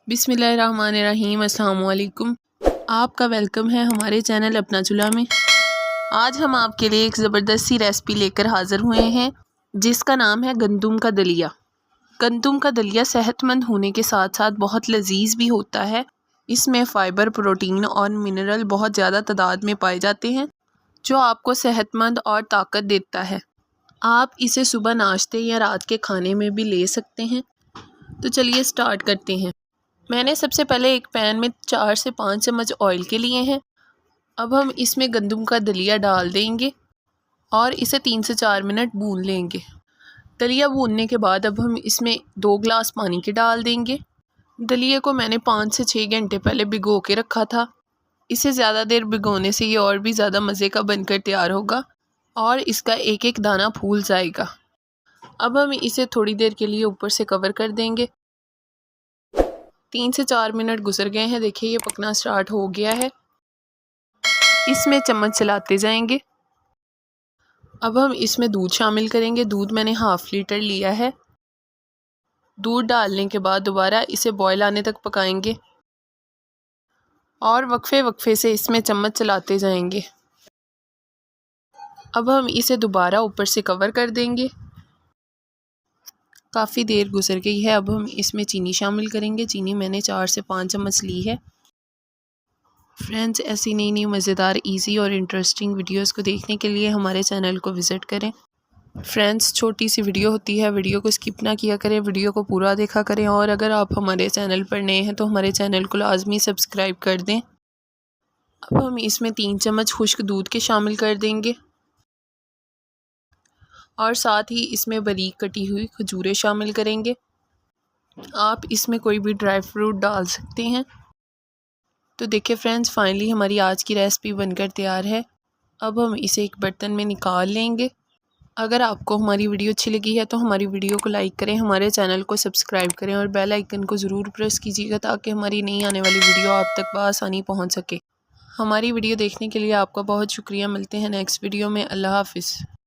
बिस्मिल्लाहिर्रहमानिर्रहीम। अस्सलाम वालेकुम। आपका वेलकम है हमारे चैनल अपना चूल्हा में। आज हम आपके लिए एक ज़बरदस्त सी रेसिपी लेकर हाज़िर हुए हैं जिसका नाम है गंदम का दलिया। गंदम का दलिया सेहतमंद होने के साथ साथ बहुत लजीज भी होता है। इसमें फ़ाइबर, प्रोटीन और मिनरल बहुत ज़्यादा तादाद में पाए जाते हैं जो आपको सेहतमंद और ताकत देता है। आप इसे सुबह नाश्ते या रात के खाने में भी ले सकते हैं। तो चलिए स्टार्ट करते हैं। मैंने सबसे पहले एक पैन में 4 से 5 चम्मच ऑयल के लिए हैं। अब हम इसमें गंदम का दलिया डाल देंगे और इसे 3 से 4 मिनट भून लेंगे। दलिया भूनने के बाद अब हम इसमें 2 गिलास पानी के डाल देंगे। दलिए को मैंने 5 से 6 घंटे पहले भिगो के रखा था। इसे ज़्यादा देर भिगोने से ये और भी ज़्यादा मज़े का बनकर तैयार होगा और इसका एक एक दाना फूल जाएगा। अब हम इसे थोड़ी देर के लिए ऊपर से कवर कर देंगे। 3 से 4 मिनट गुजर गए हैं। देखिए ये पकना स्टार्ट हो गया है। इसमें चम्मच चलाते जाएंगे। अब हम इसमें दूध शामिल करेंगे। दूध मैंने हाफ़ लीटर लिया है। दूध डालने के बाद दोबारा इसे बॉयल आने तक पकाएंगे और वक्फे वक्फे से इसमें चम्मच चलाते जाएंगे। अब हम इसे दोबारा ऊपर से कवर कर देंगे। काफ़ी देर गुजर गई है। अब हम इसमें चीनी शामिल करेंगे। चीनी मैंने 4 से 5 चम्मच ली है। फ्रेंड्स, ऐसी नई नई मज़ेदार, इजी और इंटरेस्टिंग वीडियोस को देखने के लिए हमारे चैनल को विज़िट करें। फ्रेंड्स, छोटी सी वीडियो होती है, वीडियो को स्किप ना किया करें, वीडियो को पूरा देखा करें और अगर आप हमारे चैनल पर नए हैं तो हमारे चैनल को लाजमी सब्सक्राइब कर दें। अब हम इसमें 3 चम्मच खुश्क दूध के शामिल कर देंगे और साथ ही इसमें बारीक कटी हुई खजूरें शामिल करेंगे। आप इसमें कोई भी ड्राई फ्रूट डाल सकते हैं। तो देखिए फ्रेंड्स, फाइनली हमारी आज की रेसिपी बनकर तैयार है। अब हम इसे एक बर्तन में निकाल लेंगे। अगर आपको हमारी वीडियो अच्छी लगी है तो हमारी वीडियो को लाइक करें, हमारे चैनल को सब्सक्राइब करें और बेल आइकन को ज़रूर प्रेस कीजिएगा ताकि हमारी नई आने वाली वीडियो आप तक बआसानी पहुंच सके। हमारी वीडियो देखने के लिए आपका बहुत शुक्रिया। मिलते हैं नेक्स्ट वीडियो में। अल्लाह हाफिज़।